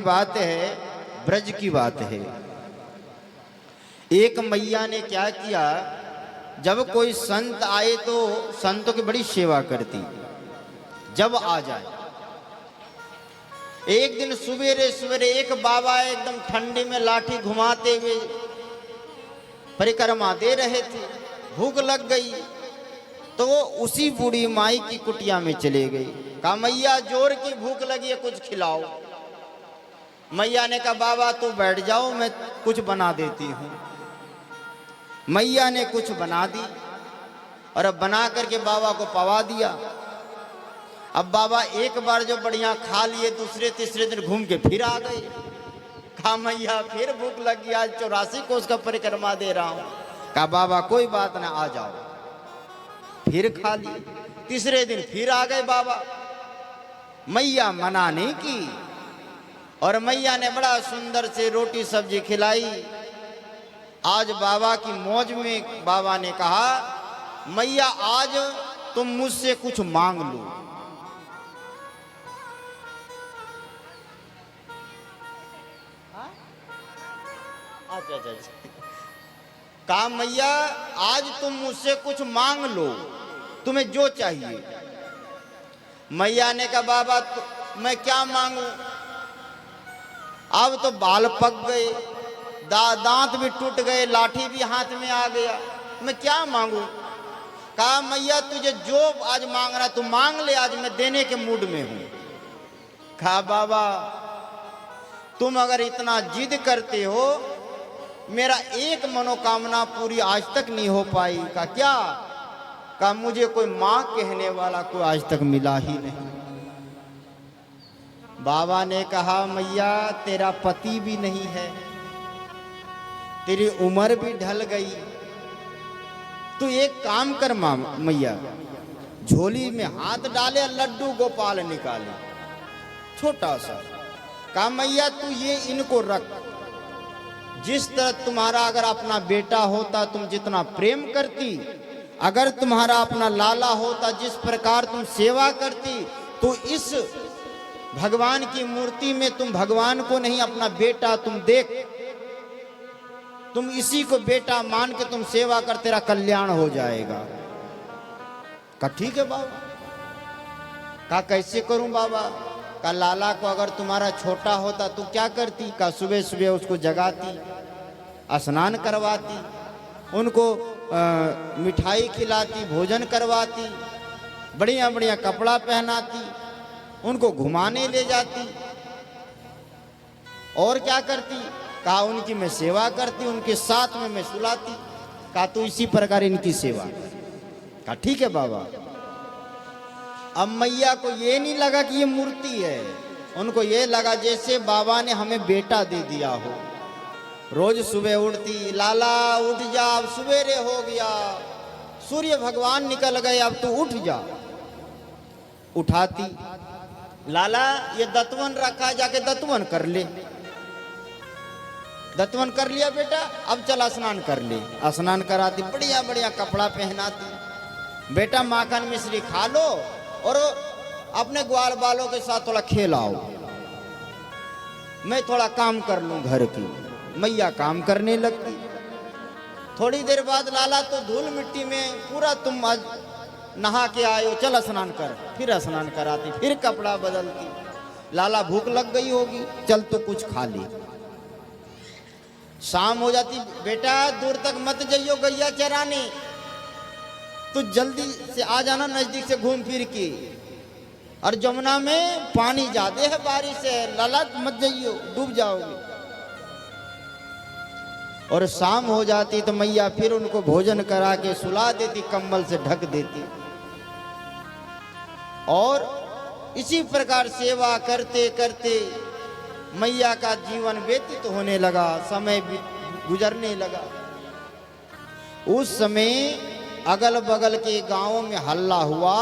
बात है, ब्रज की बात है। एक मैया ने क्या किया, जब कोई संत आए तो संतों की बड़ी सेवा करती, जब आ जाए। एक दिन सवेरे सवेरे एक बाबा एकदम ठंडी में लाठी घुमाते हुए परिक्रमा दे रहे थे, भूख लग गई तो वो उसी बूढ़ी माई की कुटिया में चले गई। कहा मैया जोर की भूख लगी है, कुछ खिलाओ। मैया ने कहा बाबा तू बैठ जाओ, मैं कुछ बना देती हूँ। मैया ने कुछ बना दी और अब बना करके बाबा को पवा दिया। अब बाबा एक बार जो बढ़िया खा लिए, दूसरे तीसरे दिन घूम के फिर आ गए। कहा मैया फिर भूख लगी, आज 84 कोस का परिक्रमा दे रहा हूँ। कहा बाबा कोई बात ना, आ जाओ। फिर खा लिए, तीसरे दिन फिर आ गए बाबा। मैया मना नहीं की और मैया ने बड़ा सुंदर से रोटी सब्जी खिलाई। आज बाबा की मौज में बाबा ने कहा मैया आज तुम मुझसे कुछ मांग लो। अच्छा, कहा मैया आज तुम मुझसे कुछ मांग लो, तुम्हें जो चाहिए। मैया ने कहा बाबा मैं क्या मांगू, अब तो बाल पक गए, दांत भी टूट गए, लाठी भी हाथ में आ गया, मैं क्या मांगू। कहा मैया तुझे जो आज मांगना तू मांग ले, आज मैं देने के मूड में हूं। कहा बाबा तुम अगर इतना जिद करते हो, मेरा एक मनोकामना पूरी आज तक नहीं हो पाई। कहा क्या। कहा मुझे कोई मां कहने वाला कोई आज तक मिला ही नहीं। बाबा ने कहा मैया तेरा पति भी नहीं है, तेरी उम्र भी ढल गई, तू एक काम कर मैया, झोली में हाथ डाले, लड्डू गोपाल निकाले छोटा सा। कहा मैया तू ये इनको रख, जिस तरह तुम्हारा अगर अपना बेटा होता तुम जितना प्रेम करती, अगर तुम्हारा अपना लाला होता जिस प्रकार तुम सेवा करती, तो इस भगवान की मूर्ति में तुम भगवान को नहीं अपना बेटा तुम देख, तुम इसी को बेटा मान के तुम सेवा कर, तेरा कल्याण हो जाएगा। कहा ठीक है बाबा। कहा कैसे करूं बाबा। कहा लाला को अगर तुम्हारा छोटा होता तो क्या करती। कहा सुबह सुबह उसको जगाती, स्नान करवाती, उनको मिठाई खिलाती, भोजन करवाती, बढ़िया बढ़िया कपड़ा पहनाती, उनको घुमाने ले जाती, और क्या करती। कहा उनकी मैं सेवा करती, उनके साथ में मैं सुलाती। कहा तो इसी प्रकार इनकी सेवा। कहा ठीक है बाबा। अब मैया को ये नहीं लगा कि ये मूर्ति है, उनको ये लगा जैसे बाबा ने हमें बेटा दे दिया हो। रोज सुबह उठती, लाला उठ जा, अब सवेरे हो गया, सूर्य भगवान निकल गए, अब तू उठ जा। उठाती, लाला ये दतवन रखा, जाके दतवन कर ले। दतवन कर लिया बेटा, अब चल स्नान कर ले। स्नान कराती, बढ़िया बढ़िया कपड़ा पहनाती। बेटा माखन मिश्री खा लो और अपने ग्वाल बालों के साथ थोड़ा खेलाओ, मैं थोड़ा काम कर लूं घर की। मैया काम करने लगती। थोड़ी देर बाद लाला तो धूल मिट्टी में पूरा तुम आज नहा के आए हो, चल स्नान कर। फिर स्नान कराती, फिर कपड़ा बदलती। लाला भूख लग गई होगी, चल तो कुछ खा ले। शाम हो जाती, बेटा दूर तक मत जाइयो गैया चराने, तो जल्दी से आ जाना नजदीक से घूम फिर के, और जमुना में पानी ज्यादा है, बारिश है, लाला मत जाइयो डूब जाओगे। और शाम हो जाती तो मैया फिर उनको भोजन करा के सुला देती, कंबल से ढक देती, और इसी प्रकार सेवा करते करते मैया का जीवन व्यतीत होने लगा, समय गुजरने लगा। उस समय अगल बगल के गांवों में हल्ला हुआ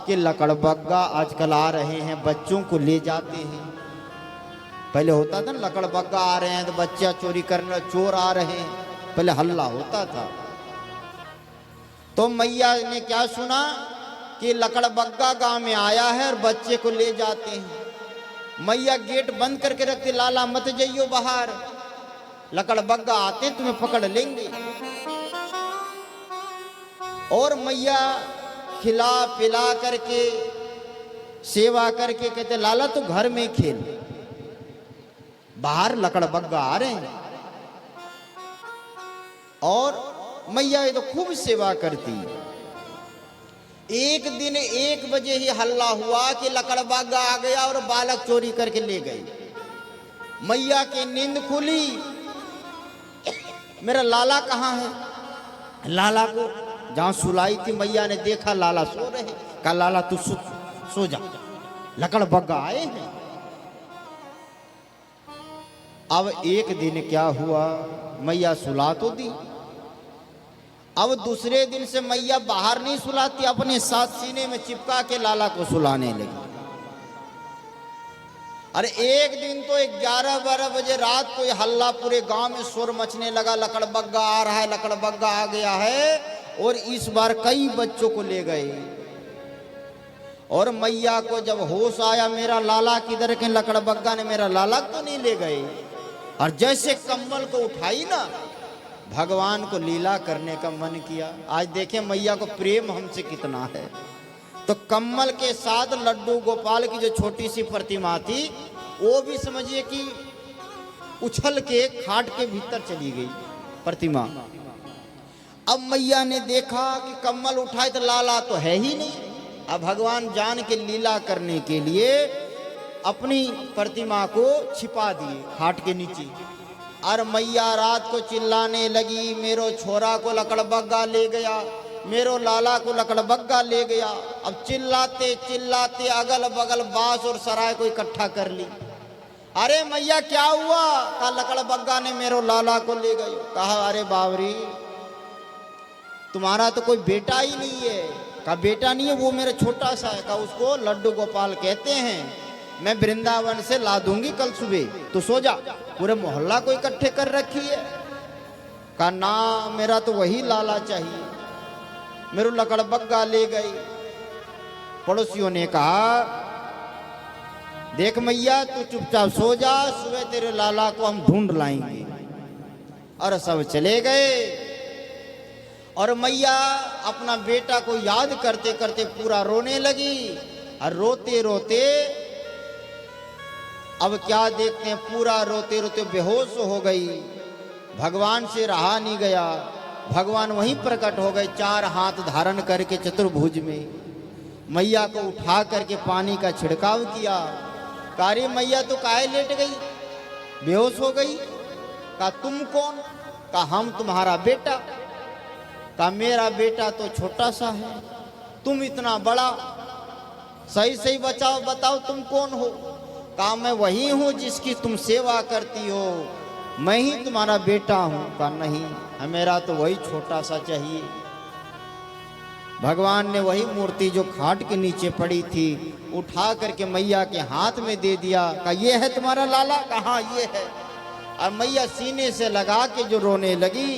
कि लकड़बग्गा आजकल आ रहे हैं, बच्चों को ले जाते हैं। पहले होता था ना, लकड़बग्गा आ रहे हैं तो बच्चा चोरी करने, चोर आ रहे हैं, पहले हल्ला होता था। तो मैया ने क्या सुना कि लकड़बग्गा गांव में आया है और बच्चे को ले जाते हैं। मैया गेट बंद करके रखती, लाला मत जाइयो बाहर, लकड़ बग्गा आते तुम्हें पकड़ लेंगे। और मैया खिला पिला करके सेवा करके कहते लाला तू घर में खेल, बाहर लकड़ बग्गा आ रहे हैं। और मैया ये तो खूब सेवा करती। एक दिन 1 बजे ही हल्ला हुआ कि लकड़ बग्गा आ गया और बालक चोरी करके ले गई। मैया की नींद खुली, मेरा लाला कहाँ है? लाला को जहां सुलाई थी मैया ने देखा लाला सो रहे, कहा लाला तू सो जा, लकड़ बग्गा आए हैं। अब एक दिन क्या हुआ, मैया सुला तो दी, अब दूसरे दिन से मैया बाहर नहीं सुलाती, अपने साथ सीने में चिपका के लाला को सुलाने लगी। अरे एक दिन तो 11-12 बजे रात को हल्ला पूरे गांव में शोर मचने लगा, लकड़ बग्गा आ रहा है, लकड़ बग्गा आ गया है। और इस बार कई बच्चों को ले गए। और मैया को जब होश आया मेरा लाला किधर के, लकड़ बग्गा ने मेरा लाला तो नहीं ले गए। और जैसे कम्बल को उठाई ना, भगवान को लीला करने का मन किया। आज देखें मैया को प्रेम हमसे कितना है। तो कम्बल के साथ लड्डू गोपाल की जो छोटी सी प्रतिमा थी वो भी समझिए कि उछल के खाट के भीतर चली गई प्रतिमा। अब मैया ने देखा कि कम्बल उठाए तो लाला तो है ही नहीं। अब भगवान जान के लीला करने के लिए अपनी प्रतिमा को छिपा दिए खाट के नीचे। और मैया रात को चिल्लाने लगी, मेरो छोरा को लकड़ बग्गा ले गया, मेरो लाला को लकड़ बग्गा ले गया। अब चिल्लाते चिल्लाते अगल बगल बास और सराय को इकट्ठा कर ली। अरे मैया क्या हुआ? कहा लकड़ बग्गा ने मेरो लाला को ले गए। कहा अरे बावरी तुम्हारा तो कोई बेटा ही नहीं है। कहा बेटा नहीं है, वो मेरा छोटा सा है। कहा उसको लड्डू गोपाल कहते हैं, मैं वृंदावन से ला दूंगी कल सुबह, तो सो जा। पूरे मोहल्ला को इकट्ठे कर रखी है। कहा ना मेरा तो वही लाला चाहिए, मेरे लकड़ बग्गा ले गई। पड़ोसियों ने कहा देख मैया तू चुपचाप सो जा, सुबह तेरे लाला को हम ढूंढ लाएंगे। और सब चले गए। और मैया अपना बेटा को याद करते करते पूरा रोने लगी। और रोते रोते अब क्या देखते हैं, पूरा रोते रोते बेहोश हो गई। भगवान से रहा नहीं गया। भगवान वहीं प्रकट हो गए, 4 हाथ धारण करके चतुर्भुज में। मैया को उठा करके पानी का छिड़काव किया। कारी मैया तो काहे लेट गई, बेहोश हो गई? कहा तुम कौन? कहा हम तुम्हारा बेटा। कहा मेरा बेटा तो छोटा सा है, तुम इतना बड़ा। सही सही बताओ तुम कौन हो? कहा मैं वही हूँ जिसकी तुम सेवा करती हो, मैं ही तुम्हारा बेटा हूँ। कहा नहीं, मेरा तो वही छोटा सा चाहिए। भगवान ने वही मूर्ति जो खाट के नीचे पड़ी थी उठा करके मैया के हाथ में दे दिया। कहा ये है तुम्हारा लाला? कहा ये है। और मैया सीने से लगा के जो रोने लगी।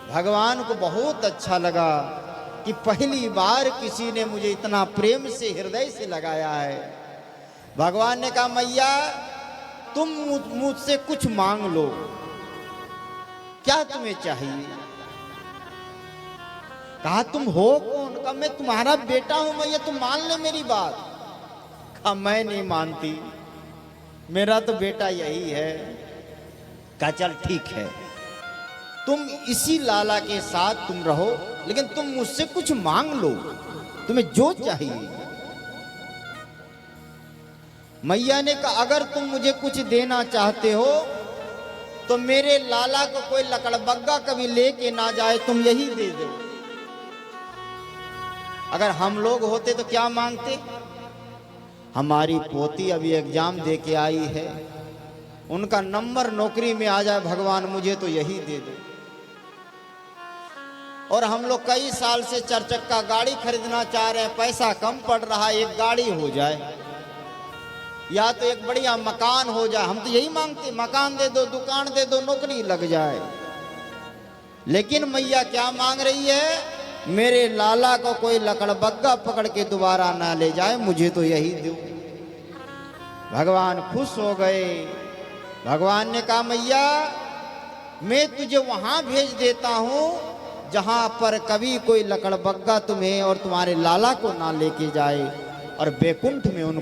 भगवान को बहुत अच्छा लगा कि पहली बार किसी ने मुझे इतना प्रेम से हृदय से लगाया है। भगवान ने कहा मैया तुम मुझसे कुछ मांग लो, क्या तुम्हें चाहिए? कहा तुम हो कौन? कहा मैं तुम्हारा बेटा हूं मैया, तुम मान ले मेरी बात। कहा मैं नहीं मानती, मेरा तो बेटा यही है। कहा चल ठीक है, तुम इसी लाला के साथ तुम रहो, लेकिन तुम मुझसे कुछ मांग लो, तुम्हें जो चाहिए। मैया ने कहा अगर तुम मुझे कुछ देना चाहते हो तो मेरे लाला को कोई लकड़ बग्गा कभी लेके ना जाए, तुम यही दे दो। अगर हम लोग होते तो क्या मांगते? हमारी पोती अभी एग्जाम दे के आई है, उनका नंबर नौकरी में आ जाए, भगवान मुझे तो यही दे दो। और हम लोग कई साल से 4 चक्का गाड़ी खरीदना चाह रहे हैं, पैसा कम पड़ रहा है, एक गाड़ी हो जाए या तो एक बढ़िया मकान हो जाए। हम तो यही मांगते, मकान दे दो, दुकान दे दो, नौकरी लग जाए। लेकिन मैया क्या मांग रही है? मेरे लाला को कोई लकड़ बग्गा पकड़ के दोबारा ना ले जाए, मुझे तो यही दो। भगवान खुश हो गए। भगवान ने कहा मैया मैं तुझे वहां भेज देता हूं जहां पर कभी कोई लकड़बग्गा तुम्हें और तुम्हारे लाला को ना लेके जाए और बैकुंठ में उनको